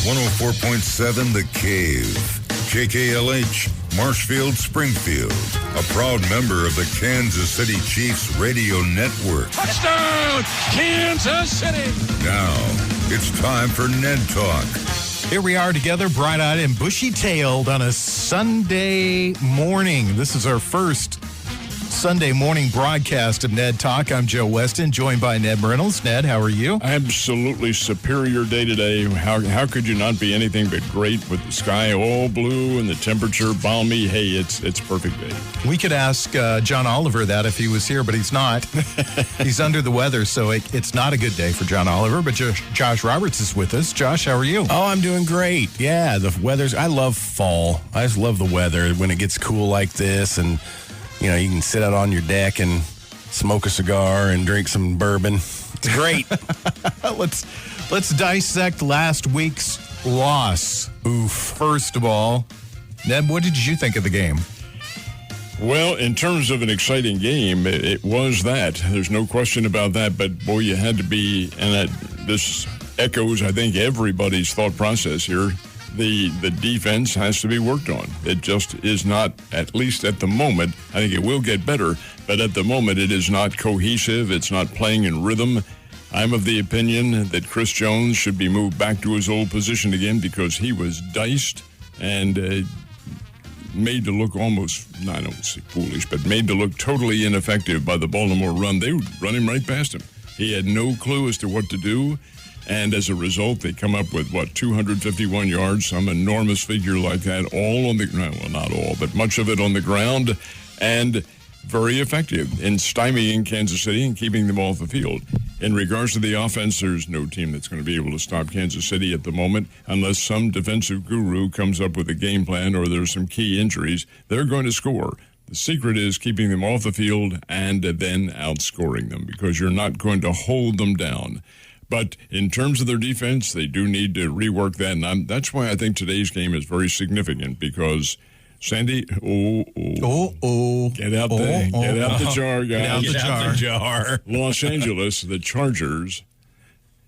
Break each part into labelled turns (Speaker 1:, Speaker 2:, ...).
Speaker 1: 104.7 The Cave. KKLH, Marshfield, Springfield. A proud member of the Kansas City Chiefs radio network.
Speaker 2: Touchdown, Kansas City!
Speaker 1: Now, it's time for Ned Talk.
Speaker 3: Here we are together, bright-eyed and bushy-tailed on a Sunday morning. This is our first Sunday morning broadcast of Ned Talk. I'm Joe Westen, joined by Ned Reynolds. Ned, how are you?
Speaker 4: Absolutely superior day today. How could you not be anything but great with the sky all blue and the temperature balmy? Hey, it's a perfect day.
Speaker 3: We could ask John Oliver that if he was here, but he's not. He's under the weather, so it's not a good day for John Oliver, but Josh Roberts is with us. Josh, how are you?
Speaker 5: Oh, I'm doing great. Yeah, the weather's, I love fall. I just love the weather when it gets cool like this, and you know, you can sit out on your deck and smoke a cigar and drink some bourbon. It's great.
Speaker 3: Let's dissect last week's loss. Oof. First of all, Ned, what did you think of the game?
Speaker 4: Well, in terms of an exciting game, it was that. There's no question about that. But, boy, you had to be, and this echoes, I think, everybody's thought process here. The defense has to be worked on. It just is not, at least at the moment. I think it will get better, but at the moment it is not cohesive. It's not playing in rhythm. I'm of the opinion that Chris Jones should be moved back to his old position again because he was diced and made to look almost, I don't say foolish, but made to look totally ineffective by the Baltimore run. They would run him right past him. He had no clue as to what to do. And as a result, they come up with, 251 yards, some enormous figure like that, all on the ground. Well, not all, but much of it on the ground, and very effective in stymieing Kansas City and keeping them off the field. In regards to the offense, there's no team that's going to be able to stop Kansas City at the moment unless some defensive guru comes up with a game plan or there's some key injuries. They're going to score. The secret is keeping them off the field and then outscoring them because you're not going to hold them down. But in terms of their defense, they do need to rework that. And that's why I think today's game is very significant because Sandy, get out the jar, guys.
Speaker 3: Get out the jar.
Speaker 4: Los Angeles, the Chargers,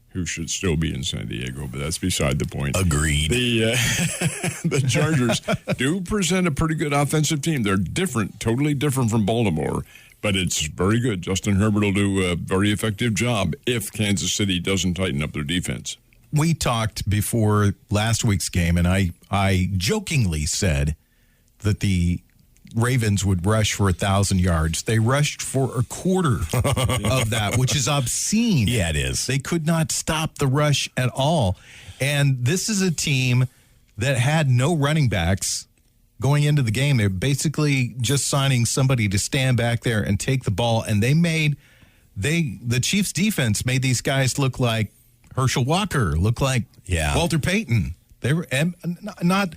Speaker 4: who should still be in San Diego, but that's beside the point.
Speaker 5: Agreed.
Speaker 4: The Chargers do present a pretty good offensive team. They're different, totally different from Baltimore. But it's very good. Justin Herbert will do a very effective job if Kansas City doesn't tighten up their defense.
Speaker 3: We talked before last week's game, and I jokingly said that the Ravens would rush for 1,000 yards. They rushed for a quarter of that, which is obscene.
Speaker 5: Yeah, it is.
Speaker 3: They could not stop the rush at all. And this is a team that had no running backs going into the game. They're basically just signing somebody to stand back there and take the ball. And the Chiefs defense made these guys look like Herschel Walker, look like Walter Payton. They were I'm not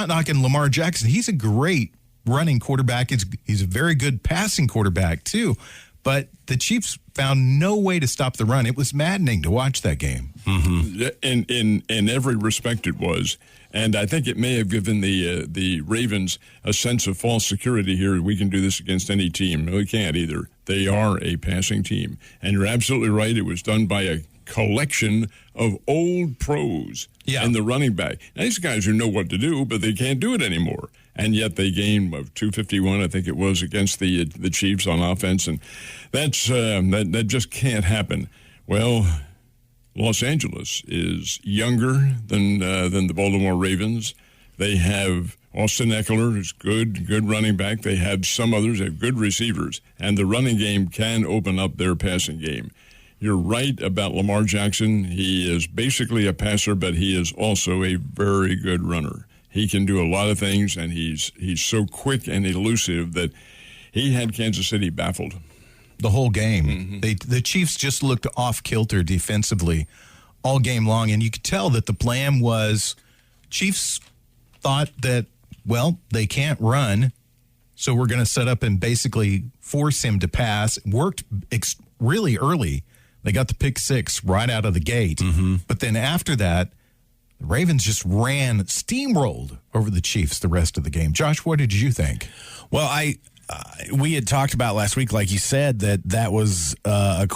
Speaker 3: knocking Lamar Jackson. He's a great running quarterback. He's a very good passing quarterback too. But the Chiefs found no way to stop the run. It was maddening to watch that game.
Speaker 4: Mm-hmm. In every respect it was. And I think it may have given the Ravens a sense of false security here. We can do this against any team. No, we can't either. They are a passing team. And you're absolutely right. It was done by a collection of old pros in the running back. Now, these guys who know what to do, but they can't do it anymore. And yet they gained 251, I think it was, against the Chiefs on offense. And that's that just can't happen. Well, Los Angeles is younger than the Baltimore Ravens. They have Austin Eckler, who's good running back. They have some others. They have good receivers. And the running game can open up their passing game. You're right about Lamar Jackson. He is basically a passer, but he is also a very good runner. He can do a lot of things, and he's so quick and elusive that he had Kansas City baffled.
Speaker 3: The whole game. Mm-hmm. The Chiefs just looked off-kilter defensively all game long, and you could tell that the plan was Chiefs thought that, they can't run, so we're going to set up and basically force him to pass. Worked really early. They got the pick six right out of the gate. Mm-hmm. But then after that, the Ravens just steamrolled over the Chiefs the rest of the game. Josh, what did you think?
Speaker 5: Well, we had talked about last week, like you said, that was a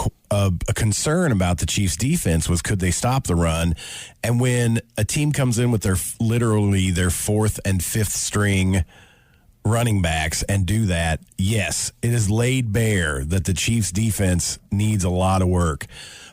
Speaker 5: concern about the Chiefs' defense was could they stop the run? And when a team comes in with literally their fourth and fifth string running backs and do that, yes, it is laid bare that the Chiefs' defense needs a lot of work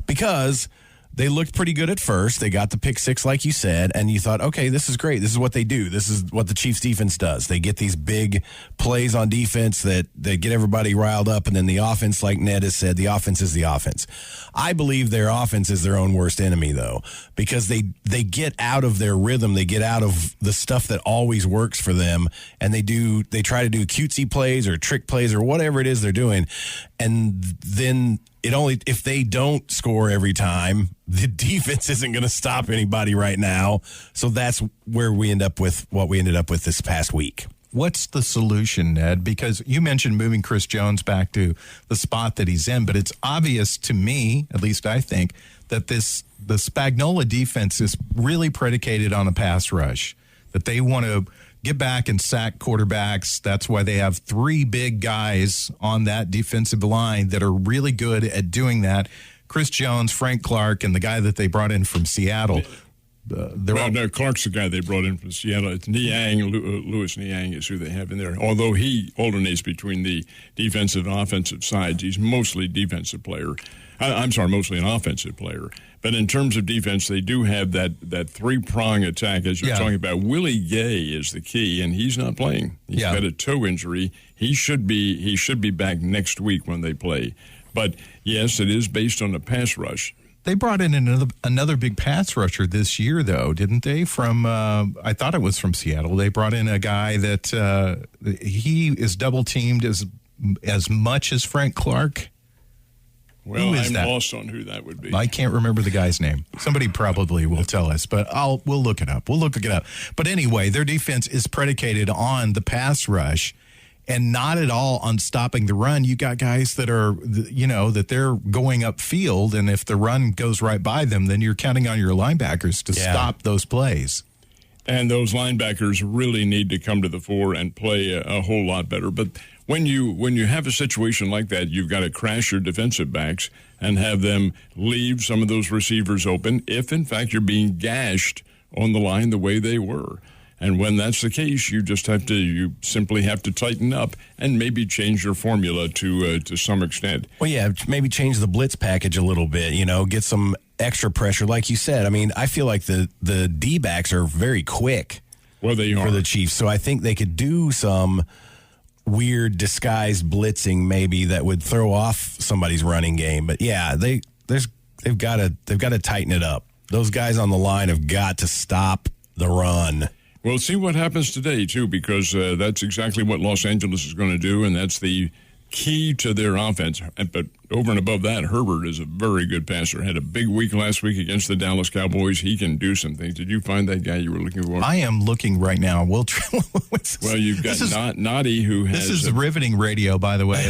Speaker 5: because they looked pretty good at first. They got the pick six, like you said, and you thought, okay, this is great. This is what they do. This is what the Chiefs defense does. They get these big plays on defense that get everybody riled up, and then the offense, like Ned has said, the offense is the offense. I believe their offense is their own worst enemy, though, because they get out of their rhythm. They get out of the stuff that always works for them, and they try to do cutesy plays or trick plays or whatever it is they're doing, and then if they don't score every time, the defense isn't going to stop anybody right now. So that's where we end up with what we ended up with this past week.
Speaker 3: What's the solution, Ned? Because you mentioned moving Chris Jones back to the spot that he's in, but it's obvious to me, at least I think, that the Spagnuolo defense is really predicated on a pass rush, that they want to get back and sack quarterbacks. That's why they have three big guys on that defensive line that are really good at doing that. Chris Jones, Frank Clark, and the guy that they brought in from Seattle.
Speaker 4: No, Clark's the guy they brought in from Seattle. It's Niang, Louis Niang is who they have in there. Although he alternates between the defensive and offensive sides, he's mostly defensive player. Mostly an offensive player. But in terms of defense, they do have that three-prong attack, as you're talking about. Willie Gay is the key, and he's not playing. He's got a toe injury. He should be back next week when they play. But, yes, it is based on the pass rush.
Speaker 3: They brought in another big pass rusher this year, though, didn't they? From I thought it was from Seattle. They brought in a guy that he is double-teamed as much as Frank Clark.
Speaker 4: Well, I'm lost on who that would be.
Speaker 3: I can't remember the guy's name. Somebody probably will tell us, but we'll look it up. But anyway, their defense is predicated on the pass rush and not at all on stopping the run. You got guys that are, that they're going upfield, and if the run goes right by them, then you're counting on your linebackers to stop those plays.
Speaker 4: And those linebackers really need to come to the fore and play a whole lot better. But when you have a situation like that, you've got to crash your defensive backs and have them leave some of those receivers open if, in fact, you're being gashed on the line the way they were. And when that's the case, you simply have to tighten up and maybe change your formula to some extent.
Speaker 5: Well, yeah, maybe change the blitz package a little bit, get some extra pressure. Like you said, I mean, I feel like the D-backs are very quick.
Speaker 4: Well, they are.
Speaker 5: For the Chiefs. So I think they could do some weird disguised blitzing maybe that would throw off somebody's running game. But yeah, they've got to tighten it up. Those guys on the line have got to stop the run.
Speaker 4: We'll see what happens today, too, because that's exactly what Los Angeles is going to do, and that's the key to their offense. But over and above that, Herbert is a very good passer. Had a big week last week against the Dallas Cowboys. He can do some things. Did you find that guy you were looking for?
Speaker 3: I am looking right now. Well,
Speaker 4: you've got Noddy, who has...
Speaker 3: This is riveting radio, by the way.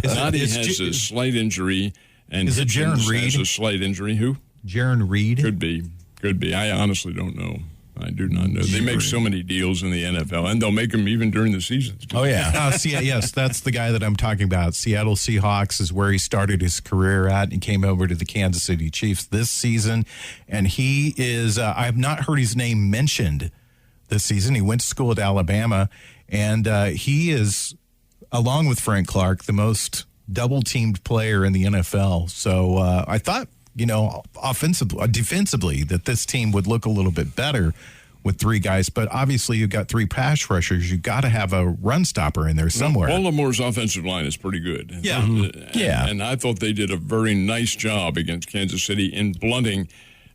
Speaker 4: Noddy has a slight injury, and
Speaker 3: is it Jaron Reed?
Speaker 4: Has a slight injury. Who?
Speaker 3: Jaron Reed?
Speaker 4: Could be. I honestly don't know. I do not know. They make so many deals in the NFL, and they'll make them even during the season.
Speaker 5: Oh, yeah.
Speaker 3: Yes, that's the guy that I'm talking about. Seattle Seahawks is where he started his career at and came over to the Kansas City Chiefs this season. And he is, I have not heard his name mentioned this season. He went to school at Alabama, and he is, along with Frank Clark, the most double-teamed player in the NFL. So I thought, defensively, that this team would look a little bit better with three guys. But obviously, you've got three pass rushers. You've got to have a run stopper in there somewhere.
Speaker 4: Baltimore's offensive line is pretty good.
Speaker 3: Yeah.
Speaker 4: And I thought they did a very nice job against Kansas City in blunting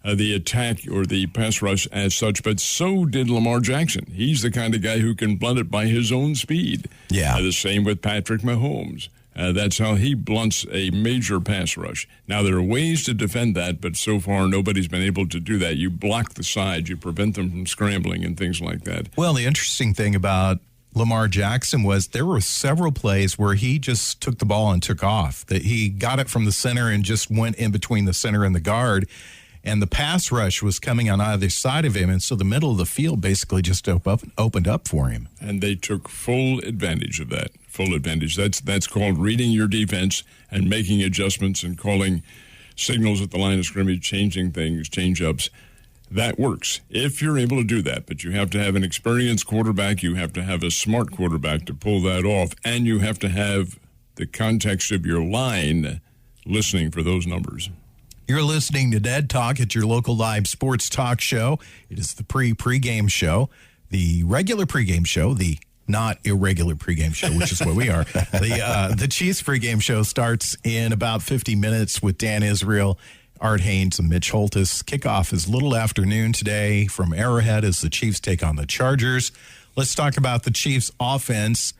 Speaker 4: the attack or the pass rush as such. But so did Lamar Jackson. He's the kind of guy who can blunt it by his own speed.
Speaker 5: Yeah.
Speaker 4: The same with Patrick Mahomes. That's how he blunts a major pass rush. Now, there are ways to defend that, but so far nobody's been able to do that. You block the sides. You prevent them from scrambling and things like that.
Speaker 3: Well, the interesting thing about Lamar Jackson was there were several plays where he just took the ball and took off. That he got it from the center and just went in between the center and the guard. and the pass rush was coming on either side of him, and so the middle of the field basically just opened up for him.
Speaker 4: And they took full advantage of that. Full advantage. That's called reading your defense and making adjustments and calling signals at the line of scrimmage, changing things, change-ups. That works if you're able to do that. But you have to have an experienced quarterback. You have to have a smart quarterback to pull that off. And you have to have the context of your line listening for those numbers.
Speaker 3: You're listening to Ned Talk at your local live sports talk show. It is the pregame show, the regular pregame show, the not irregular pregame show, which is what we are. The Chiefs pregame show starts in about 50 minutes with Dan Israel, Art Haynes, and Mitch Holtis. Kickoff is a little afternoon today from Arrowhead as the Chiefs take on the Chargers. Let's talk about the Chiefs offense.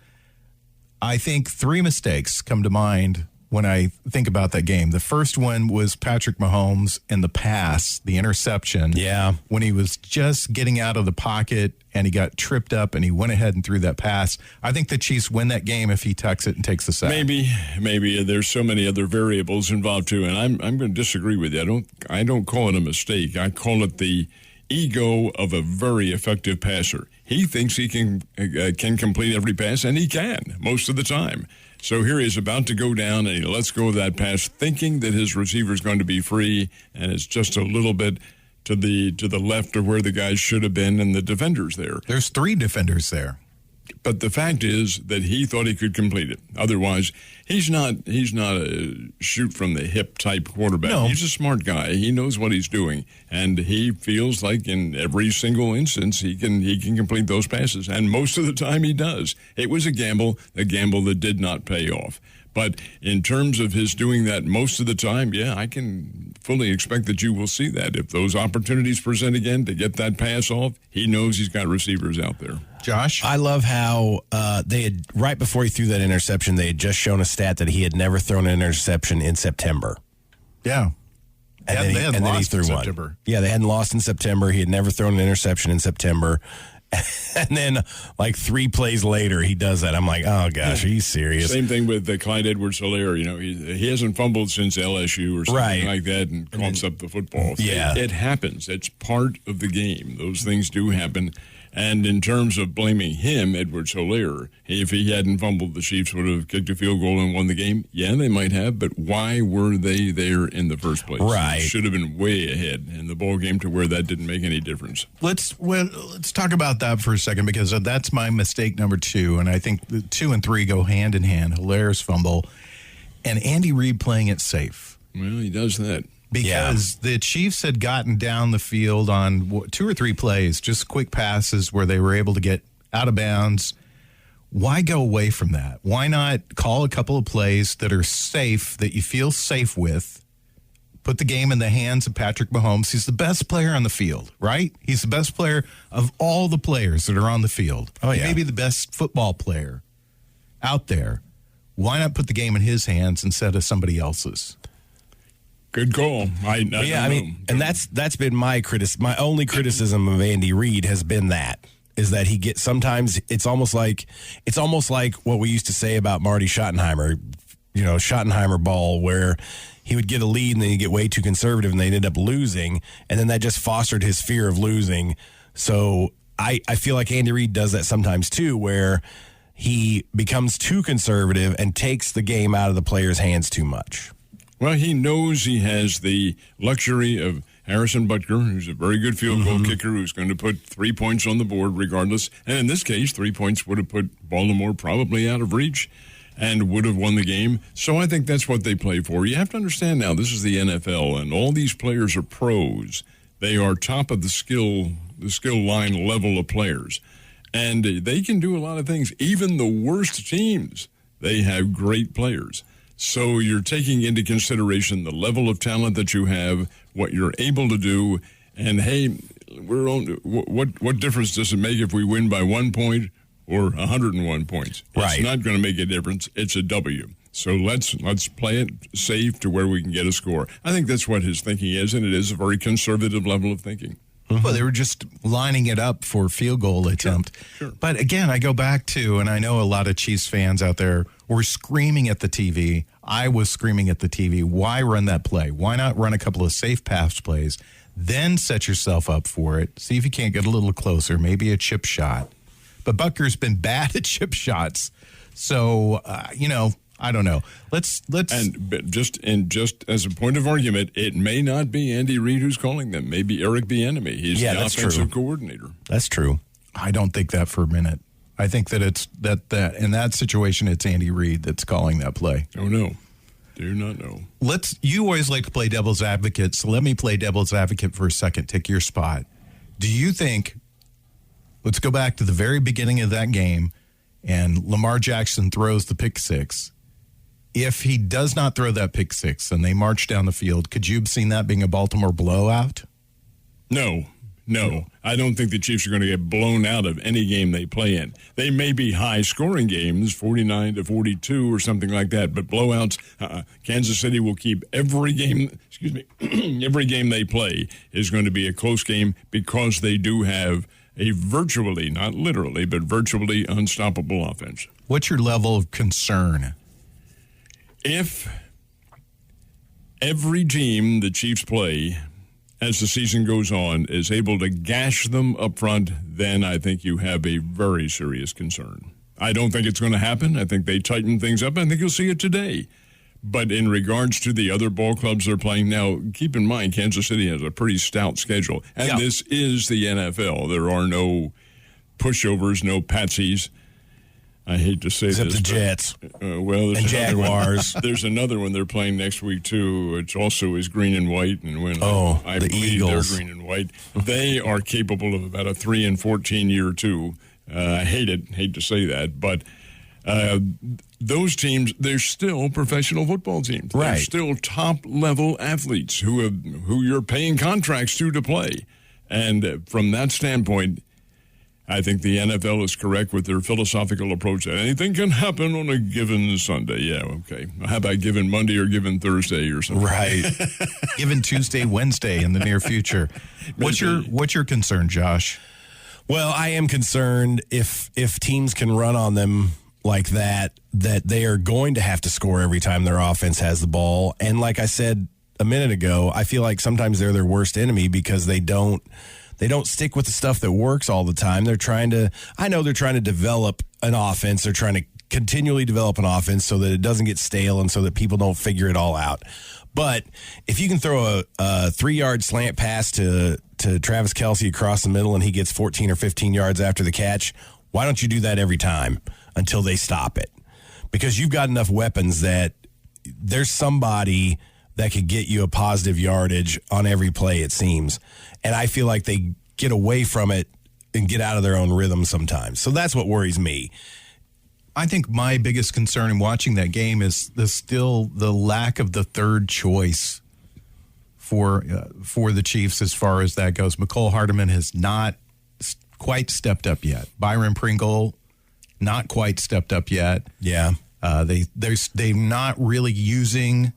Speaker 3: I think 3 mistakes come to mind when I think about that game. The first one was Patrick Mahomes and the pass, the interception.
Speaker 5: Yeah.
Speaker 3: When he was just getting out of the pocket and he got tripped up and he went ahead and threw that pass. I think the Chiefs win that game if he tucks it and takes the sack.
Speaker 4: Maybe there's so many other variables involved too, and I'm going to disagree with you. I don't call it a mistake. I call it the ego of a very effective passer. He thinks he can complete every pass, and he can most of the time. So here he's about to go down, and he lets go of that pass, thinking that his receiver is going to be free, and it's just a little bit to the left of where the guys should have been, and the defender's there.
Speaker 3: There's 3 defenders there.
Speaker 4: But the fact is that he thought he could complete it. Otherwise, he's not a shoot from the hip type quarterback.
Speaker 3: No.
Speaker 4: He's a smart guy. He knows what he's doing, and he feels like in every single instance he can complete those passes. And most of the time he does. It was a gamble that did not pay off. But in terms of his doing that most of the time, yeah, I can fully expect that you will see that. If those opportunities present again to get that pass off, he knows he's got receivers out there.
Speaker 3: Josh?
Speaker 5: I love how they had, right before he threw that interception, they had just shown a stat that he had never thrown an interception in September.
Speaker 3: Yeah.
Speaker 5: And then he threw one.
Speaker 3: September.
Speaker 5: Yeah, they hadn't lost in September. He had never thrown an interception in September. And then, like 3 plays later, he does that. I'm like, oh, gosh, are you serious?
Speaker 4: Same thing with Clyde Edwards-Helaire. You know, he hasn't fumbled since LSU or something like that and coughs up the football.
Speaker 5: Yeah.
Speaker 4: It happens. It's part of the game. Those things do happen. And in terms of blaming him, Edwards-Helaire, if he hadn't fumbled, the Chiefs would have kicked a field goal and won the game. Yeah, they might have, but why were they there in the first place?
Speaker 5: Right.
Speaker 4: Should have been way ahead in the ball game to where that didn't make any difference.
Speaker 3: Let's talk about that for a second, because that's my mistake number 2, and I think the 2 and 3 go hand in hand. Hilaire's fumble and Andy Reid playing it safe.
Speaker 4: Well, he does that.
Speaker 3: Because the Chiefs had gotten down the field on 2 or 3 plays, just quick passes where they were able to get out of bounds. Why go away from that? Why not call a couple of plays that are safe, that you feel safe with, put the game in the hands of Patrick Mahomes? He's the best player on the field, right? He's the best player of all the players that are on the field.
Speaker 5: Oh, yeah.
Speaker 3: Maybe the best football player out there. Why not put the game in his hands instead of somebody else's?
Speaker 4: Good call. I
Speaker 5: mean, and that's been my only criticism of Andy Reid has been is that he gets, sometimes it's almost like what we used to say about Marty Schottenheimer, Schottenheimer ball, where he would get a lead and then he'd get way too conservative and they'd end up losing, and then that just fostered his fear of losing. So I feel like Andy Reid does that sometimes too, where he becomes too conservative and takes the game out of the players' hands too much.
Speaker 4: Well, he knows he has the luxury of Harrison Butker, who's a very good field goal kicker, who's going to put 3 points on the board regardless. And in this case, 3 points would have put Baltimore probably out of reach and would have won the game. So I think that's what they play for. You have to understand now, this is the NFL, and all these players are pros. They are top of the skill line level of players. And they can do a lot of things. Even the worst teams, they have great players. So you're taking into consideration the level of talent that you have, what you're able to do, and hey, what difference does it make if we win by 1 point or 101 points?
Speaker 5: Right.
Speaker 4: It's not going to make a difference. It's a W. So let's play it safe to where we can get a score. I think that's what his thinking is, and it is a very conservative level of thinking.
Speaker 3: Well, they were just lining it up for a field goal attempt.
Speaker 4: Sure.
Speaker 3: But again, I go back to, and I know a lot of Chiefs fans out there were screaming at the TV, I was screaming at the TV, why run that play? Why not run a couple of safe pass plays, then set yourself up for it, see if you can't get a little closer, maybe a chip shot. But Butker's been bad at chip shots. So, I don't know. Let's
Speaker 4: and just as a point of argument, it may not be Andy Reid who's calling them. Maybe Eric Bieniemy. He's the offensive coordinator.
Speaker 5: That's true.
Speaker 3: I don't think that for a minute. I think that it's that in that situation, it's Andy Reid that's calling that play.
Speaker 4: Oh no, do not know.
Speaker 3: You always like to play devil's advocate, so let me play devil's advocate for a second. Take your spot. Do you think? Let's go back to the very beginning of that game, and Lamar Jackson throws the pick six. If he does not throw that pick six and they march down the field, could you have seen that being a Baltimore blowout?
Speaker 4: No. I don't think the Chiefs are going to get blown out of any game they play in. They may be high-scoring games, 49-42 or something like that, but blowouts, Kansas City will keep every game, every game they play is going to be a close game because they do have a virtually, not literally, but virtually unstoppable offense.
Speaker 3: What's your level of concern?
Speaker 4: If every team the Chiefs play as the season goes on is able to gash them up front, then I think you have a very serious concern. I don't think it's going to happen. I think they tighten things up. I think you'll see it today. But in regards to the other ball clubs they're playing now, keep in mind Kansas City has a pretty stout schedule. And This is the NFL. There are no pushovers, no patsies. I hate to say
Speaker 5: Except
Speaker 4: this.
Speaker 5: Except the Jets.
Speaker 4: There's
Speaker 5: and Jaguars.
Speaker 4: There's another one they're playing next week, too, which also is green and white. And when I
Speaker 5: the
Speaker 4: believe
Speaker 5: Eagles.
Speaker 4: They're green and white, they are capable of about a 3-14 year, too. I hate to say that, but those teams, they're still professional football teams.
Speaker 5: Right.
Speaker 4: They're still top-level athletes who you're paying contracts to play. And from that standpoint, I think the NFL is correct with their philosophical approach that anything can happen on a given Sunday. Yeah, okay. How about given Monday or given Thursday or something?
Speaker 3: Right. Given Tuesday, Wednesday in the near future. What's your concern, Josh?
Speaker 5: Well, I am concerned if teams can run on them like that they are going to have to score every time their offense has the ball. And like I said a minute ago, I feel like sometimes they're their worst enemy because they don't stick with the stuff that works all the time. They're trying to develop an offense. They're trying to continually develop an offense so that it doesn't get stale and so that people don't figure it all out. But if you can throw a 3-yard slant pass to Travis Kelce across the middle and he gets 14 or 15 yards after the catch, why don't you do that every time until they stop it? Because you've got enough weapons that there's somebody that could get you a positive yardage on every play, it seems. And I feel like they get away from it and get out of their own rhythm sometimes. So that's what worries me.
Speaker 3: I think my biggest concern in watching that game is the lack of the third choice for the Chiefs as far as that goes. McCole Hardeman has not quite stepped up yet. Byron Pringle, not quite stepped up yet.
Speaker 5: Yeah.
Speaker 3: They're not really using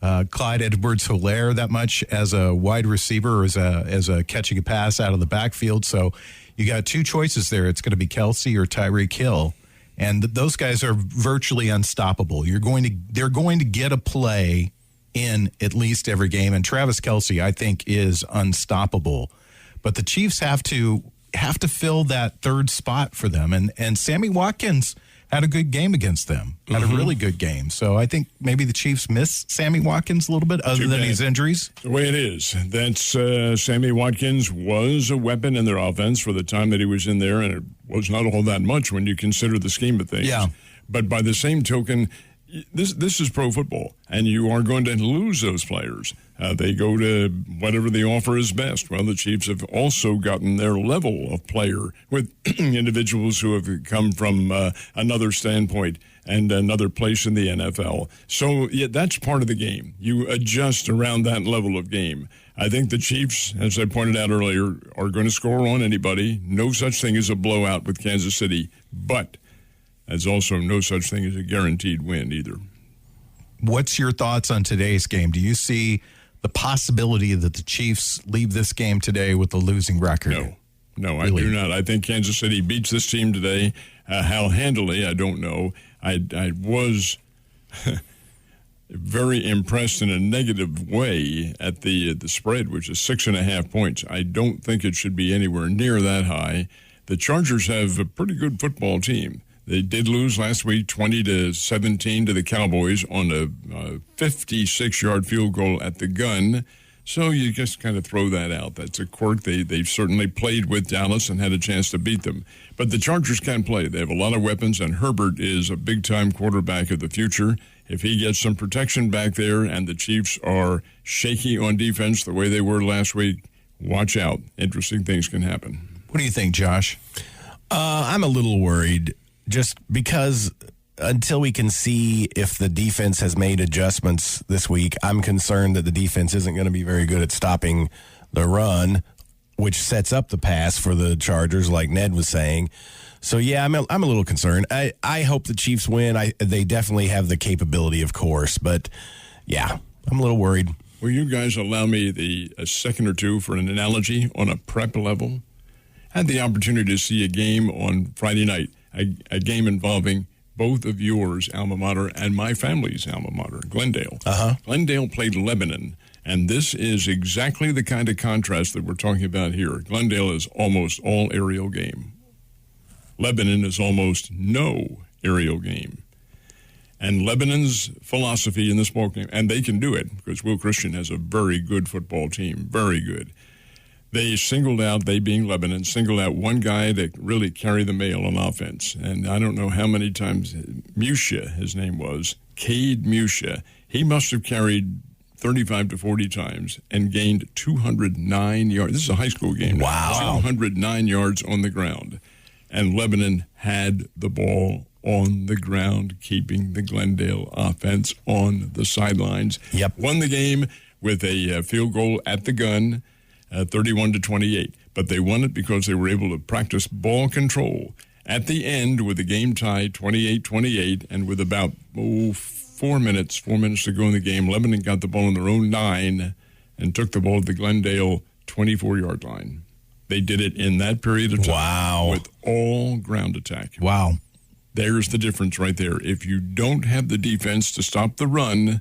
Speaker 3: Clyde Edwards-Helaire that much as a wide receiver or as a catching a pass out of the backfield. So you got two choices there. It's going to be Kelce or Tyreek Hill. And those guys are virtually unstoppable. They're going to get a play in at least every game. And Travis Kelce, I think, is unstoppable. But the Chiefs have to fill that third spot for them. And Sammy Watkins had a good game against them, had a really good game. So I think maybe the Chiefs miss Sammy Watkins a little bit other than his injuries.
Speaker 4: The way it is, that's Sammy Watkins was a weapon in their offense for the time that he was in there, and it was not all that much when you consider the scheme of things.
Speaker 3: Yeah.
Speaker 4: But by the same token, this is pro football, and you are going to lose those players. They go to whatever the offer is best. Well, the Chiefs have also gotten their level of player with individuals who have come from another standpoint and another place in the NFL. So yeah, that's part of the game. You adjust around that level of game. I think the Chiefs, as I pointed out earlier, are going to score on anybody. No such thing as a blowout with Kansas City, but there's also no such thing as a guaranteed win either.
Speaker 3: What's your thoughts on today's game? Do you see the possibility that the Chiefs leave this game today with a losing record?
Speaker 4: No,
Speaker 3: really?
Speaker 4: I do not. I think Kansas City beats this team today. How handily, I don't know. I was very impressed in a negative way at the spread, which is 6.5 points. I don't think it should be anywhere near that high. The Chargers have a pretty good football team. They did lose last week 20-17 to the Cowboys on a 56-yard field goal at the gun. So you just kind of throw that out. That's a quirk. They've certainly played with Dallas and had a chance to beat them. But the Chargers can play. They have a lot of weapons, and Herbert is a big-time quarterback of the future. If he gets some protection back there and the Chiefs are shaky on defense the way they were last week, watch out. Interesting things can happen.
Speaker 3: What do you think, Josh?
Speaker 5: I'm a little worried just because until we can see if the defense has made adjustments this week, I'm concerned that the defense isn't going to be very good at stopping the run, which sets up the pass for the Chargers, like Ned was saying. So, yeah, I'm a little concerned. I hope the Chiefs win. They definitely have the capability, of course. But, yeah, I'm a little worried.
Speaker 4: Will you guys allow me a second or two for an analogy on a prep level? I had the opportunity to see a game on Friday night, a game involving both of yours alma mater and my family's alma mater, Glendale. Glendale played Lebanon, and this is exactly the kind of contrast that we're talking about here. Glendale is almost all aerial game. Lebanon is almost no aerial game. And Lebanon's philosophy in this ball game, and they can do it because Will Christian has a very good football team, very good. They being Lebanon, singled out one guy to really carry the mail on offense. And I don't know how many times Musha, his name was, Cade Musha, he must have carried 35 to 40 times and gained 209 yards. This is a high school game.
Speaker 5: Wow.
Speaker 4: 209 yards on the ground. And Lebanon had the ball on the ground, keeping the Glendale offense on the sidelines.
Speaker 5: Yep.
Speaker 4: Won the game with a field goal at the gun. 31-28, but they won it because they were able to practice ball control. At the end, with the game tied 28-28, and with about 4 minutes to go in the game, Lebanon got the ball on their own 9 and took the ball to the Glendale 24-yard line. They did it in that period of time.
Speaker 5: Wow.
Speaker 4: With all ground attack.
Speaker 3: Wow.
Speaker 4: There's the difference right there. If you don't have the defense to stop the run,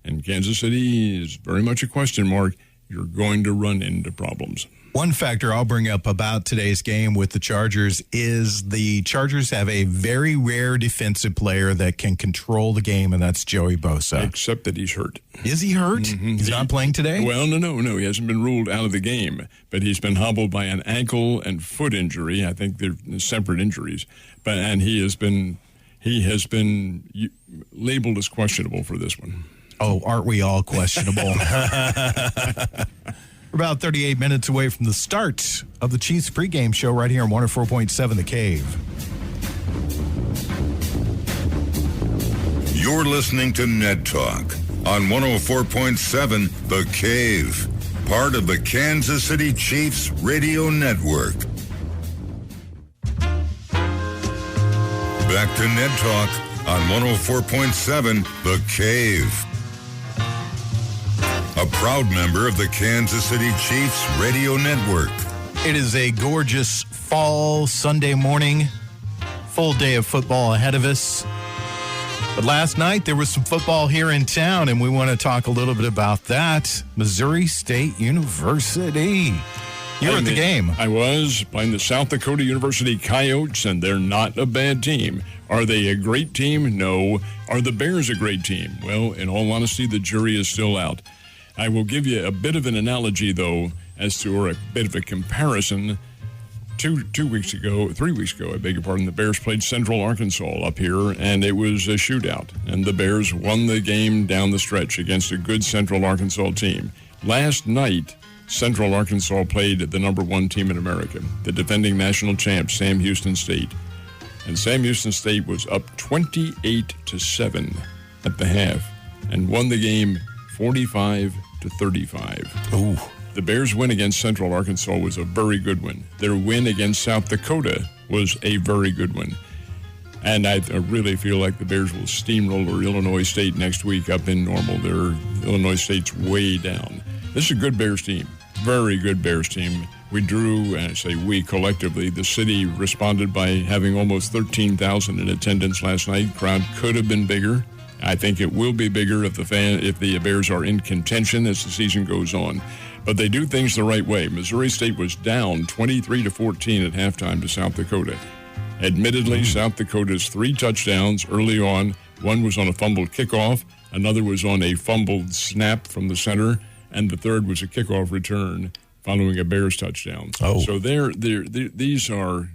Speaker 4: and Kansas City is very much a question mark, you're going to run into problems.
Speaker 3: One factor I'll bring up about today's game with the Chargers is the Chargers have a very rare defensive player that can control the game, and that's Joey Bosa.
Speaker 4: Except that he's hurt.
Speaker 3: Is he hurt?
Speaker 4: Mm-hmm.
Speaker 3: He's not playing today?
Speaker 4: Well, no. He hasn't been ruled out of the game, but he's been hobbled by an ankle and foot injury. I think they're separate injuries. And he has been labeled as questionable for this one.
Speaker 3: Oh, aren't we all questionable? We're about 38 minutes away from the start of the Chiefs pregame show right here on 104.7 The Cave.
Speaker 1: You're listening to Ned Talk on 104.7 The Cave, part of the Kansas City Chiefs Radio Network. Back to Ned Talk on 104.7 The Cave. A proud member of the Kansas City Chiefs Radio Network.
Speaker 3: It is a gorgeous fall Sunday morning. Full day of football ahead of us. But last night there was some football here in town, and we want to talk a little bit about that. Missouri State University. You were at the game.
Speaker 4: I was playing the South Dakota University Coyotes, and they're not a bad team. Are they a great team? No. Are the Bears a great team? Well, in all honesty, the jury is still out. I will give you a bit of an analogy, though, or a bit of a comparison. 3 weeks ago, I beg your pardon, the Bears played Central Arkansas up here, and it was a shootout. And the Bears won the game down the stretch against a good Central Arkansas team. Last night, Central Arkansas played the number 1 team in America, the defending national champ, Sam Houston State. And Sam Houston State was up 28-7 at the half and won the game 45-35.
Speaker 5: Ooh.
Speaker 4: The Bears' win against Central Arkansas was a very good one. Their win against South Dakota was a very good one. And I really feel like the Bears will steamroller Illinois State next week up in Normal. Illinois State's way down. This is a good Bears team. Very good Bears team. We drew, and I say we collectively, the city responded by having almost 13,000 in attendance last night. Crowd could have been bigger. I think it will be bigger if the Bears are in contention as the season goes on. But they do things the right way. Missouri State was down 23-14 at halftime to South Dakota. Admittedly, South Dakota's 3 touchdowns early on. One was on a fumbled kickoff. Another was on a fumbled snap from the center. And the third was a kickoff return following a Bears touchdown.
Speaker 5: Oh.
Speaker 4: So these are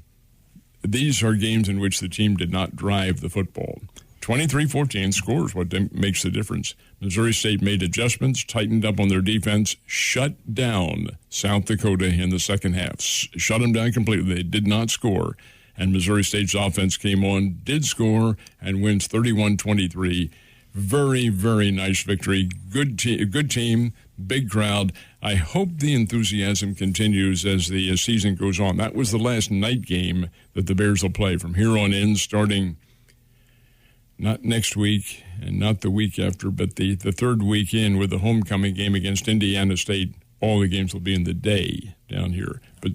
Speaker 4: games in which the team did not drive the football. 23-14 scores what makes the difference. Missouri State made adjustments, tightened up on their defense, shut down South Dakota in the second half. Shut them down completely. They did not score. And Missouri State's offense came on, did score, and wins 31-23. Very, very nice victory. Good team, big crowd. I hope the enthusiasm continues as the season goes on. That was the last night game that the Bears will play from here on in, starting not next week and not the week after, but the third week in with the homecoming game against Indiana State. All the games will be in the day down here, but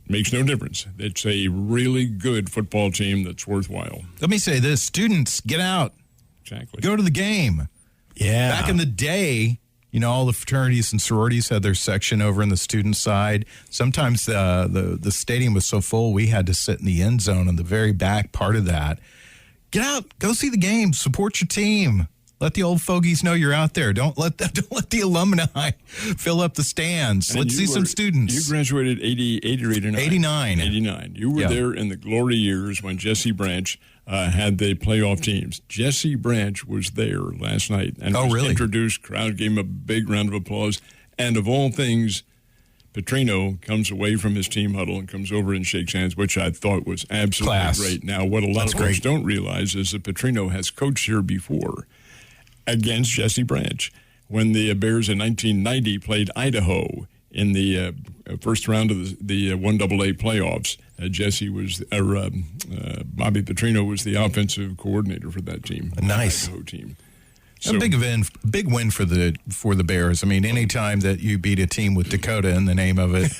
Speaker 4: makes no difference. It's a really good football team that's worthwhile.
Speaker 3: Let me say this. Students, get out.
Speaker 4: Exactly.
Speaker 3: Go to the game.
Speaker 5: Yeah.
Speaker 3: Back in the day, all the fraternities and sororities had their section over in the student side. Sometimes the stadium was so full we had to sit in the end zone in the very back part of that. Get out. Go see the game. Support your team. Let the old fogies know you're out there. Don't let the alumni fill up the stands. Let's see some students.
Speaker 4: You graduated 88 or 89?
Speaker 3: 89.
Speaker 4: 89. You were there in the glory years when Jesse Branch had the playoff teams. Jesse Branch was there last night and was
Speaker 3: really?
Speaker 4: Introduced. Crowd gave him a big round of applause. And of all things, Petrino comes away from his team huddle and comes over and shakes hands, which I thought was absolutely great. Now, what a lot of folks don't realize is that Petrino has coached here before against Jesse Branch when the Bears in 1990 played Idaho in the first round of the 1AA playoffs. Bobby Petrino was the offensive coordinator for that team.
Speaker 5: Nice.
Speaker 4: Idaho team.
Speaker 3: So, a big win for the Bears. I mean, anytime that you beat a team with Dakota in the name of it,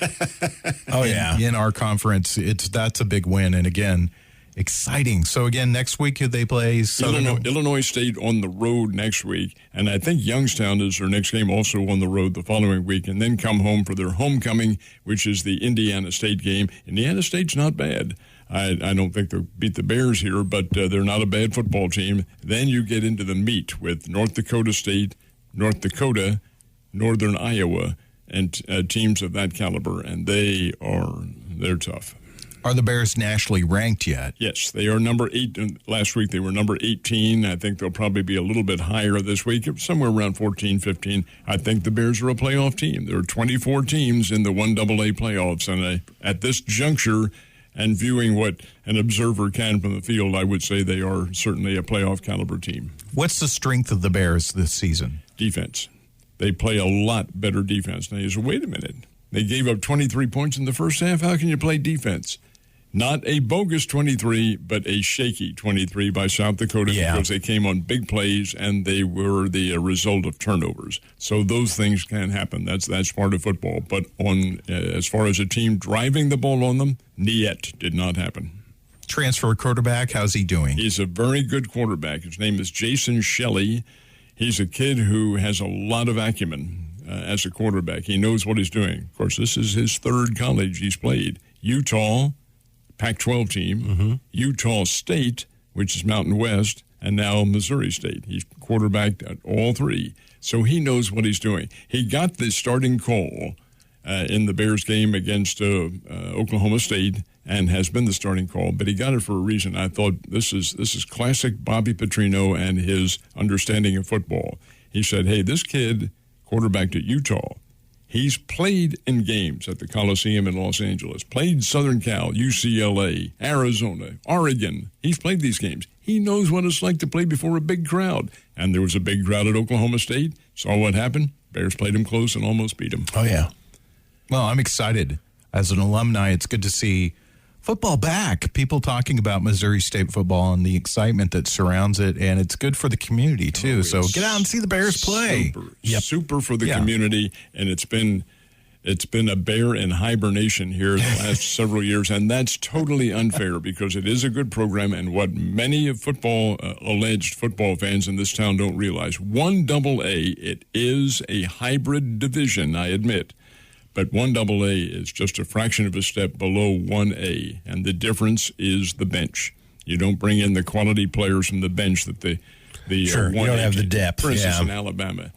Speaker 3: in our conference, that's a big win. And again, exciting. So again, next week they play
Speaker 4: Illinois State on the road next week, and I think Youngstown is their next game, also on the road the following week, and then come home for their homecoming, which is the Indiana State game. Indiana State's not bad. I don't think they'll beat the Bears here, but they're not a bad football team. Then you get into the meat with North Dakota State, North Dakota, Northern Iowa, and teams of that caliber, and they're tough.
Speaker 3: Are the Bears nationally ranked yet?
Speaker 4: Yes, they are number 8. Last week they were number 18. I think they'll probably be a little bit higher this week, somewhere around 14, 15. I think the Bears are a playoff team. There are 24 teams in the 1AA playoffs, and at this juncture, and viewing what an observer can from the field, I would say they are certainly a playoff caliber team.
Speaker 3: What's the strength of the Bears this season?
Speaker 4: Defense. They play a lot better defense. Now you say, wait a minute. They gave up 23 points in the first half. How can you play defense? Not a bogus 23, but a shaky 23 by South Dakota because they came on big plays and they were the result of turnovers. So those things can happen. That's part of football. But as far as a team driving the ball on them, did not happen.
Speaker 3: Transfer quarterback, how's he doing?
Speaker 4: He's a very good quarterback. His name is Jason Shelley. He's a kid who has a lot of acumen as a quarterback. He knows what he's doing. Of course, this is his third college he's played. Utah, Pac-12 team, Utah State, which is Mountain West, and now Missouri State. He's quarterbacked at all 3, so he knows what he's doing. He got the starting call in the Bears game against Oklahoma State and has been the starting call, but he got it for a reason. I thought this is classic Bobby Petrino and his understanding of football. He said, hey, this kid quarterbacked at Utah. He's played in games at the Coliseum in Los Angeles, played Southern Cal, UCLA, Arizona, Oregon. He's played these games. He knows what it's like to play before a big crowd. And there was a big crowd at Oklahoma State. Saw what happened. Bears played him close and almost beat him.
Speaker 5: Oh, yeah.
Speaker 3: Well, I'm excited. As an alumni, it's good to see football back. People talking about Missouri State football and the excitement that surrounds it, and it's good for the community, too. So get out and see the Bears play.
Speaker 4: Super for the community, and it's been It's been a bear in hibernation here the last several years, and that's totally unfair because it is a good program. And what many of alleged football fans in this town don't realize, 1AA, it is a hybrid division, I admit. But 1AA is just a fraction of a step below 1A, and the difference is the bench. You don't bring in the quality players from the bench that the
Speaker 5: Sure, you don't have the depth.
Speaker 4: For instance, in Alabama,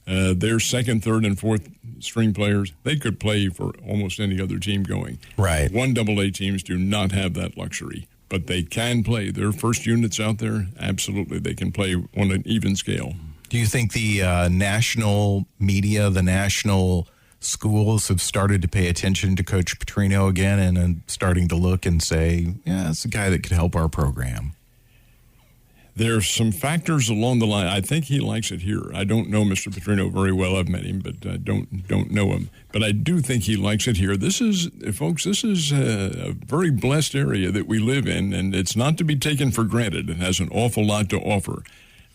Speaker 4: their second, third, and fourth string players, they could play for almost any other team going.
Speaker 5: Right.
Speaker 4: 1AA teams do not have that luxury, but they can play. Their first units out there, absolutely, they can play on an even scale.
Speaker 3: Do you think the national media, the national schools have started to pay attention to Coach Petrino again and starting to look and say, yeah, it's a guy that could help our program?
Speaker 4: There's some factors along the line. I think he likes it here. I don't know Mr. Petrino very well. I've met him, but I don't know him. But I do think he likes it here. This is a very blessed area that we live in, and it's not to be taken for granted. It has an awful lot to offer.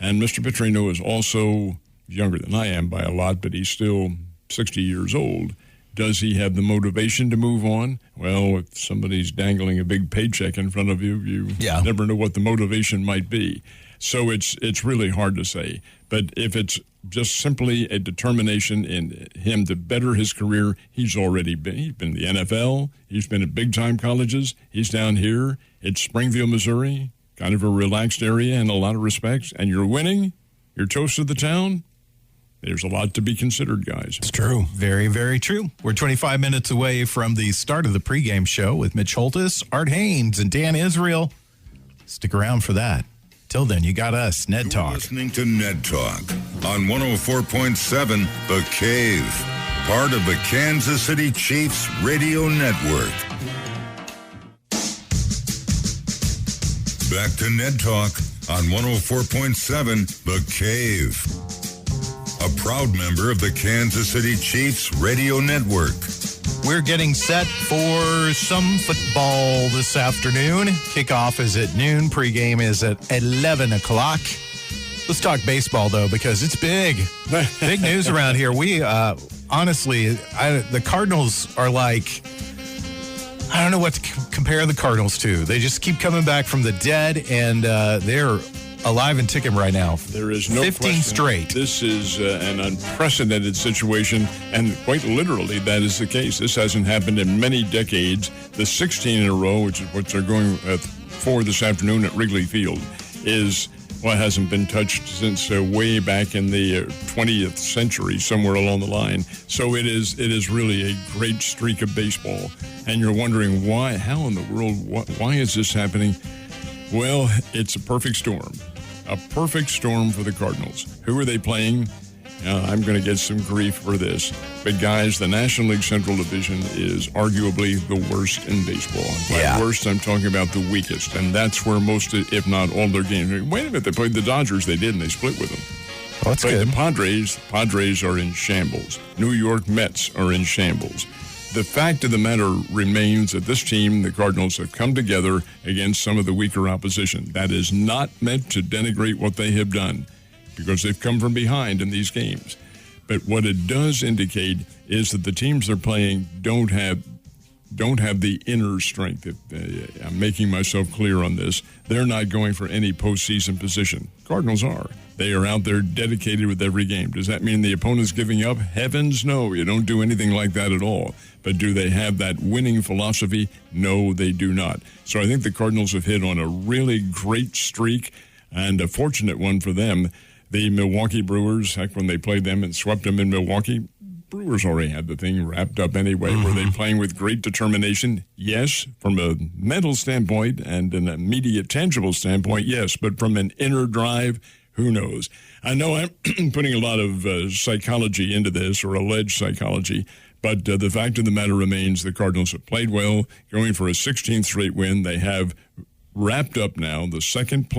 Speaker 4: And Mr. Petrino is also younger than I am by a lot, but he's still 60 years old. Does he have the motivation to move on? Well, if somebody's dangling a big paycheck in front of you, you never know what the motivation might be. So it's really hard to say. But if it's just simply a determination in him to better his career, he's been in the NFL, he's been at big-time colleges, he's down here. It's Springfield, Missouri, kind of a relaxed area in a lot of respects, and you're winning, you're toast of the town. There's a lot to be considered, guys.
Speaker 5: It's true.
Speaker 3: Very, very true. We're 25 minutes away from the start of the pregame show with Mitch Holtis, Art Haynes, and Dan Israel. Stick around for that. Till then, you got us, Ned Talk.
Speaker 1: You're listening to Ned Talk on 104.7 The Cave, part of the Kansas City Chiefs Radio Network. Back to Ned Talk on 104.7 The Cave, a proud member of the Kansas City Chiefs Radio Network.
Speaker 3: We're getting set for some football this afternoon. Kickoff is at noon. Pregame is at 11 o'clock. Let's talk baseball, though, because it's big. Big news around here. We, honestly, the Cardinals are like, I don't know what to compare the Cardinals to. They just keep coming back from the dead, and they're alive and ticking right now.
Speaker 4: There is no
Speaker 3: 15
Speaker 4: question.
Speaker 3: straight.
Speaker 4: This is an unprecedented situation, and quite literally, that is the case. This hasn't happened in many decades. The 16 in a row, which is what they're going for this afternoon at Wrigley Field, is what hasn't been touched since way back in the 20th century, somewhere along the line. So it is really a great streak of baseball, and you're wondering why, how in the world, why is this happening? Well, it's a perfect storm. A perfect storm for the Cardinals. Who are they playing? I'm going to get some grief for this. But, guys, the National League Central Division is arguably the worst in baseball. By worst, I'm talking about the weakest. And that's where most, if not all their games. Wait a minute, they played the Dodgers. They did, and they split with them.
Speaker 5: Well, that's good.
Speaker 4: The Padres are in shambles. New York Mets are in shambles. The fact of the matter remains that this team, the Cardinals, have come together against some of the weaker opposition. That is not meant to denigrate what they have done, because they've come from behind in these games. But what it does indicate is that the teams they're playing don't have the inner strength. I'm making myself clear on this. They're not going for any postseason position. Cardinals are. They are out there dedicated with every game. Does that mean the opponent's giving up? Heavens, no. You don't do anything like that at all. But do they have that winning philosophy? No, they do not. So I think the Cardinals have hit on a really great streak, and a fortunate one for them. The Milwaukee Brewers, heck, when they played them and swept them in Milwaukee, Brewers already had the thing wrapped up anyway. Were they playing with great determination? Yes. From a mental standpoint and an immediate tangible standpoint, yes. But from an inner drive, who knows? I know I'm putting a lot of psychology into this, or alleged psychology, but the fact of the matter remains the Cardinals have played well, going for a 16th straight win. They have wrapped up now the second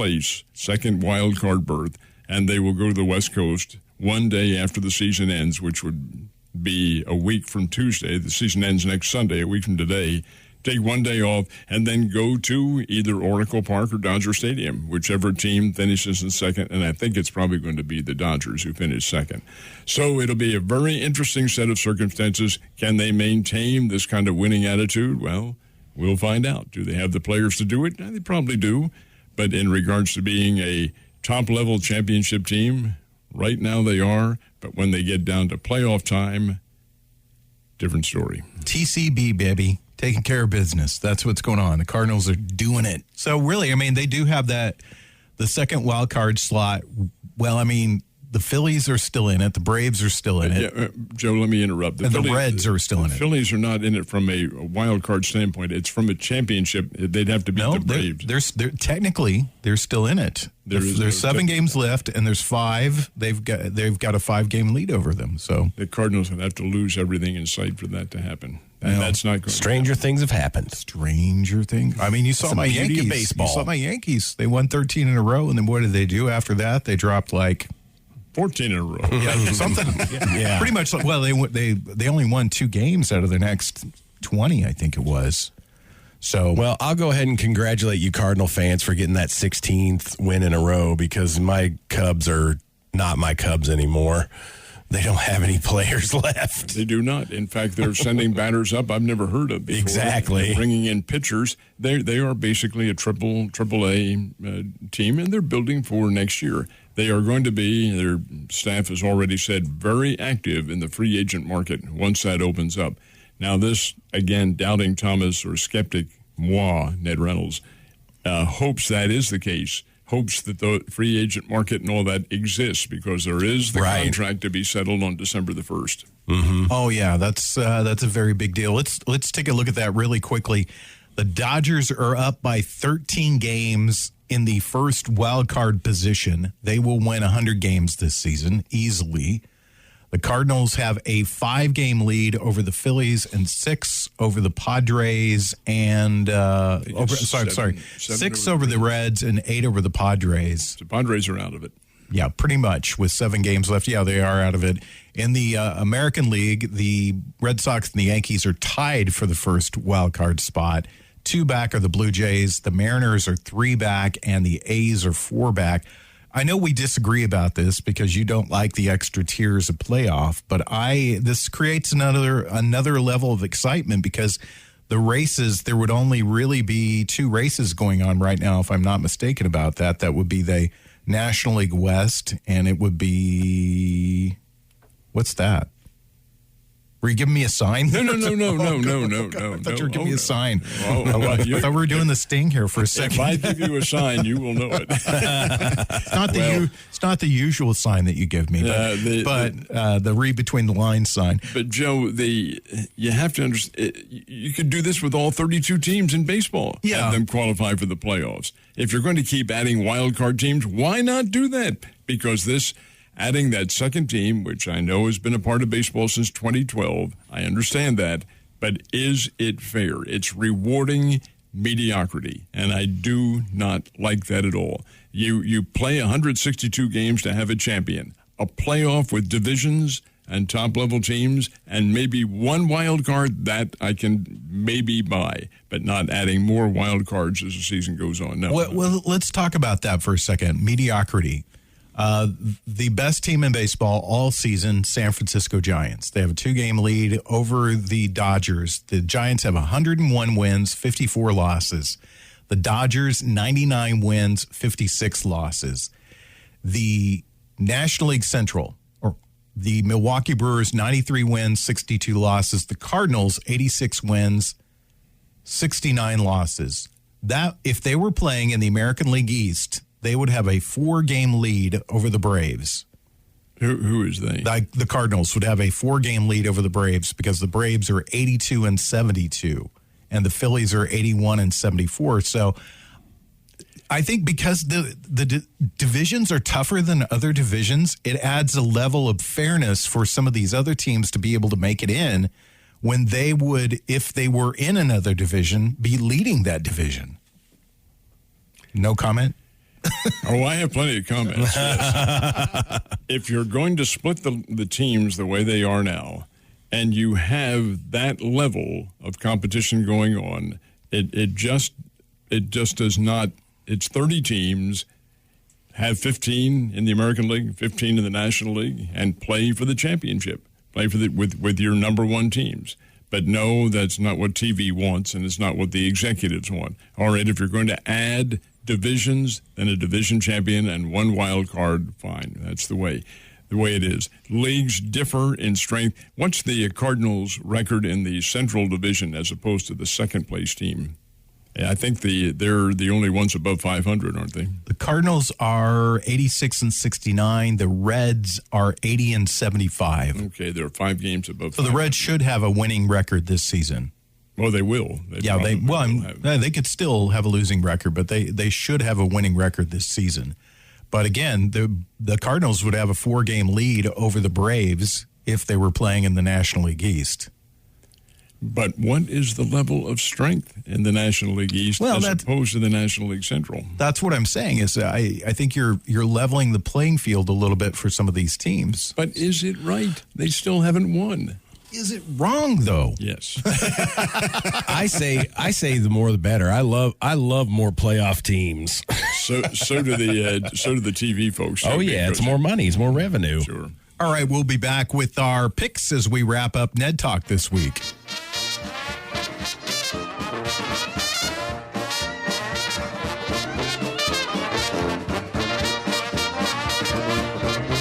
Speaker 4: wild card berth, and they will go to the West Coast one day after the season ends, which would be a week from Tuesday. The season ends next Sunday, a week from today, take one day off, and then go to either Oracle Park or Dodger Stadium, whichever team finishes in second, and I think it's probably going to be the Dodgers who finish second. So it'll be a very interesting set of circumstances. Can they maintain this kind of winning attitude? Well, we'll find out. Do they have the players to do it? They probably do. But in regards to being a top-level championship team, right now they are. But when they get down to playoff time, different story.
Speaker 3: TCB, baby. Taking care of business. That's what's going on. The Cardinals are doing it. So really, I mean, they do have the second wild card slot. Well, I mean, the Phillies are still in it. The Braves are still in it.
Speaker 4: Joe, let me interrupt.
Speaker 3: The Reds are still in it.
Speaker 4: The Phillies are not in it from a wild card standpoint. It's from a championship. They'd have to beat the Braves.
Speaker 3: They're technically still in it. There's 7 games left, and there's 5. They've got a 5-game lead over them. So
Speaker 4: the Cardinals would have to lose everything in sight for that to happen. And that's not going.
Speaker 5: Stranger things have happened.
Speaker 3: Stranger things. I mean, you saw my Yankees.
Speaker 5: Baseball.
Speaker 3: You saw my Yankees. They won 13 in a row, and then what did they do after that? They dropped like
Speaker 4: 14 in a row.
Speaker 3: Yeah, something. Yeah. Pretty much. Well, they only won 2 games out of their next 20, I think it was. So,
Speaker 5: well, I'll go ahead and congratulate you Cardinal fans for getting that 16th win in a row, because my Cubs are not my Cubs anymore. They don't have any players left.
Speaker 4: They do not. In fact, they're sending batters up I've never heard of before.
Speaker 5: Exactly.
Speaker 4: They're bringing in pitchers. They are basically a triple A team, and they're building for next year. They are going to be, their staff has already said, very active in the free agent market once that opens up. Now this, again, doubting Thomas or skeptic moi, Ned Reynolds, hopes that is the case. Hopes that the free agent market and all that exists, because there is the contract to be settled on December the 1st.
Speaker 3: Mm-hmm. Oh yeah, that's a very big deal. Let's take a look at that really quickly. The Dodgers are up by 13 games in the first wild card position. They will win 100 games this season easily. The Cardinals have a 5-game lead over the Phillies and 6 over the Padres and 6 over the Reds and 8 over the Padres.
Speaker 4: The Padres are out of it.
Speaker 3: Yeah, pretty much, with 7 games left. Yeah, they are out of it. In the American League, the Red Sox and the Yankees are tied for the first wild card spot. 2 back are the Blue Jays. The Mariners are 3 back, and the A's are 4 back. I know we disagree about this because you don't like the extra tiers of playoff, but this creates another level of excitement, because the races, there would only really be 2 races going on right now, if I'm not mistaken about that. That would be the National League West, and it would be, what's that? Were you giving me a sign?
Speaker 4: No.
Speaker 3: I thought you were giving me a sign. I thought we were doing the sting here for a second.
Speaker 4: If I give you a sign, you will know it.
Speaker 3: It's not the usual sign that you give me, but the read between the lines sign.
Speaker 4: But Joe, you have to understand. You could do this with all 32 teams in baseball.
Speaker 3: Yeah.
Speaker 4: Have them qualify for the playoffs. If you're going to keep adding wild card teams, why not do that? Because adding that second team, which I know has been a part of baseball since 2012, I understand that, but is it fair? It's rewarding mediocrity, and I do not like that at all. You play 162 games to have a champion, a playoff with divisions and top-level teams, and maybe 1 wild card, that I can maybe buy, but not adding more wild cards as the season goes on. No.
Speaker 3: Well, let's talk about that for a second. Mediocrity. The best team in baseball all season, San Francisco Giants. They have a 2-game lead over the Dodgers. The Giants have 101 wins, 54 losses. The Dodgers, 99 wins, 56 losses. The National League Central, or the Milwaukee Brewers, 93 wins, 62 losses. The Cardinals, 86 wins, 69 losses. That, if they were playing in the American League East, they would have a 4-game lead over the Braves.
Speaker 4: Who is they?
Speaker 3: The Cardinals would have a 4-game lead over the Braves, because the Braves are 82 and 72, and the Phillies are 81 and 74. So I think because the divisions are tougher than other divisions, it adds a level of fairness for some of these other teams to be able to make it in, when they would, if they were in another division, be leading that division. No comment?
Speaker 4: Oh, I have plenty of comments. Yes. If you're going to split the teams the way they are now, and you have that level of competition going on, it just does not. It's 30 teams, have 15 in the American League, 15 in the National League, and play for the championship. Play for with your number one teams. But no, that's not what TV wants, and it's not what the executives want. All right, if you're going to add divisions, then a division champion and one wild card, fine. That's the way it is. Leagues differ in strength. What's the Cardinals' record in the Central Division as opposed to the second-place team? I think they're the only ones above 500, aren't they?
Speaker 3: The Cardinals are 86-69. The Reds are 80-75.
Speaker 4: Okay, they're 5 games above.
Speaker 3: So the Reds should have a winning record this season.
Speaker 4: Well, they will.
Speaker 3: They could still have a losing record, but they should have a winning record this season. But again, the Cardinals would have a 4-game lead over the Braves if they were playing in the National League East.
Speaker 4: But what is the level of strength in the National League East as opposed to the National League Central? That's
Speaker 3: what I'm saying. Is I think you're leveling the playing field a little bit for some of these teams.
Speaker 4: But is it right? They still haven't won.
Speaker 3: Is it wrong though?
Speaker 4: Yes.
Speaker 5: I say the more the better. I love more playoff teams.
Speaker 4: So do the TV folks.
Speaker 5: Oh yeah, it's more money, it's more revenue.
Speaker 4: Sure.
Speaker 3: All right, we'll be back with our picks as we wrap up Ned Talk this week.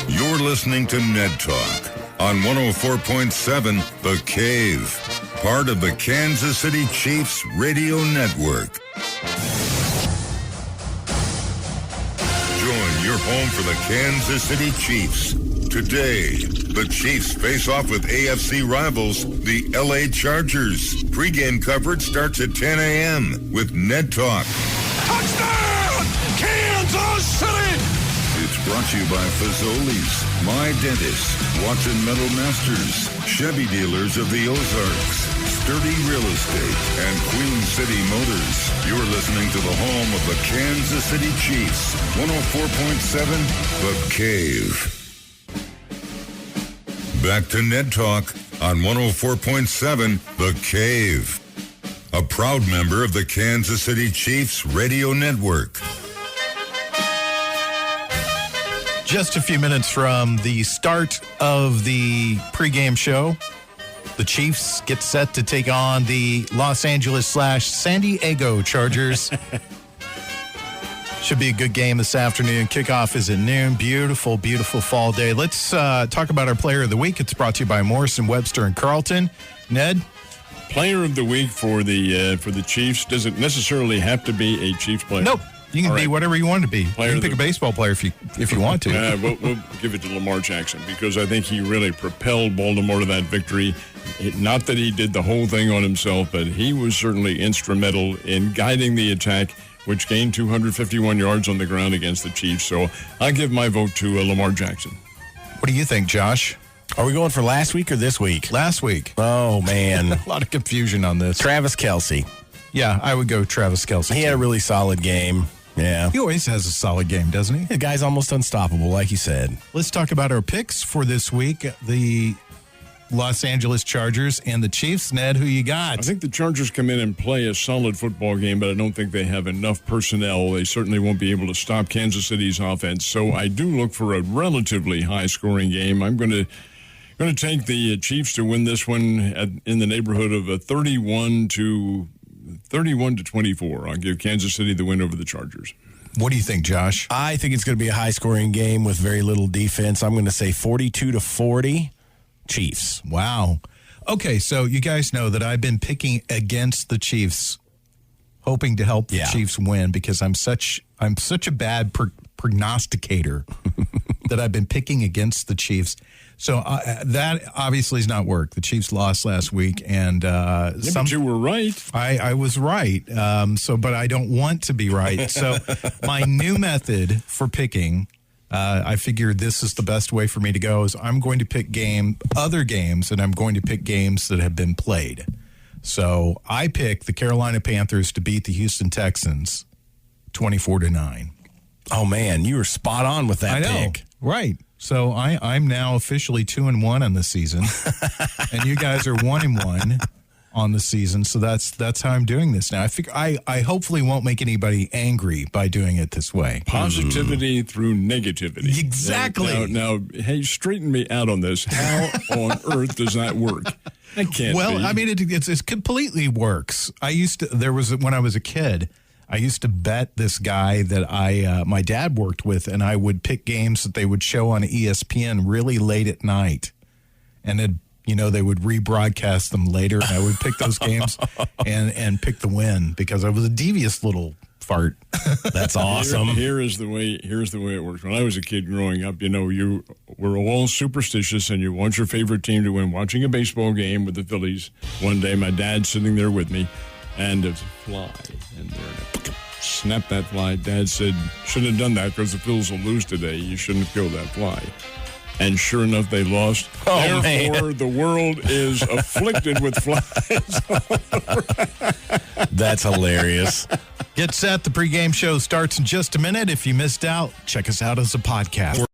Speaker 1: You're listening to Ned Talk on 104.7 The Cave, part of the Kansas City Chiefs Radio Network. Join your home for the Kansas City Chiefs. Today, the Chiefs face off with AFC rivals, the LA Chargers. Pre-game coverage starts at 10 a.m. with Ned Talk.
Speaker 2: Touchdown, Kansas City!
Speaker 1: It's brought to you by Fazoli's, My Dentist, Watson Metal Masters, Chevy Dealers of the Ozarks, Sturdy Real Estate, and Queen City Motors. You're listening to the home of the Kansas City Chiefs, 104.7 The Cave. Back to Ned Talk on 104.7 The Cave, a proud member of the Kansas City Chiefs Radio Network.
Speaker 3: Just a few minutes from the start of the pregame show, the Chiefs get set to take on the Los Angeles/San Diego Chargers. Should be a good game this afternoon. Kickoff is at noon. Beautiful, beautiful fall day. Let's talk about our player of the week. It's brought to you by Morrison, Webster, and Carlton. Ned?
Speaker 4: Player of the week for the Chiefs doesn't necessarily have to be a Chiefs player.
Speaker 3: Nope. You can be whatever you want to be. You can pick a baseball player if you want to.
Speaker 4: We'll give it to Lamar Jackson because I think he really propelled Baltimore to that victory. Not that he did the whole thing on himself, but he was certainly instrumental in guiding the attack, which gained 251 yards on the ground against the Chiefs. So I give my vote to Lamar Jackson.
Speaker 3: What do you think, Josh?
Speaker 5: Are we going for last week or this week?
Speaker 3: Last week.
Speaker 5: Oh, man.
Speaker 3: A lot of confusion on this.
Speaker 5: Travis Kelce.
Speaker 3: Yeah, I would go Travis Kelce.
Speaker 5: He had a really solid game. Yeah.
Speaker 3: He always has a solid game, doesn't he?
Speaker 5: The guy's almost unstoppable, like you said.
Speaker 3: Let's talk about our picks for this week. The Los Angeles Chargers and the Chiefs. Ned, who you got?
Speaker 4: I think the Chargers come in and play a solid football game, but I don't think they have enough personnel. They certainly won't be able to stop Kansas City's offense. So I do look for a relatively high-scoring game. I'm going to take the Chiefs to win this one in the neighborhood of a 31 to 24. I'll give Kansas City the win over the Chargers.
Speaker 3: What do you think, Josh?
Speaker 5: I think it's going to be a high-scoring game with very little defense. I'm going to say 42-40 Chiefs.
Speaker 3: Wow. Okay, so you guys know that I've been picking against the Chiefs, hoping to help the Chiefs win because I'm such a bad prognosticator that I've been picking against the Chiefs. So that obviously has not worked. The Chiefs lost last week, and
Speaker 4: but you were right.
Speaker 3: I was right. But I don't want to be right. So my new method for picking, I figured this is the best way for me to go. Is I'm going to pick other games, and I'm going to pick games that have been played. So I picked the Carolina Panthers to beat the Houston Texans, 24-9.
Speaker 5: Oh man, you were spot on with that pick.
Speaker 3: Right. So I'm now officially 2-1 on the season, and you guys are 1-1 on the season. So that's how I'm doing this now. I hopefully won't make anybody angry by doing it this way.
Speaker 4: Positivity through negativity.
Speaker 3: Exactly.
Speaker 4: Now, hey, straighten me out on this. How on earth does that work? That can't be.
Speaker 3: Well, I mean, it completely works. When I was a kid, I used to bet this guy that my dad worked with, and I would pick games that they would show on ESPN really late at night. And they would rebroadcast them later, and I would pick those games and pick the win because I was a devious little fart.
Speaker 5: That's awesome.
Speaker 4: Here's the way it works. When I was a kid growing up, you were all superstitious and you want your favorite team to win. Watching a baseball game with the Phillies one day, my dad's sitting there with me, and there's a fly in there. Snap that fly. Dad said, shouldn't have done that because the Phillies will lose today. You shouldn't have killed that fly. And sure enough, they lost.
Speaker 5: Oh,
Speaker 4: Therefore,
Speaker 5: man.
Speaker 4: the world is afflicted with flies.
Speaker 5: That's hilarious.
Speaker 3: Get set. The pregame show starts in just a minute. If you missed out, check us out as a podcast.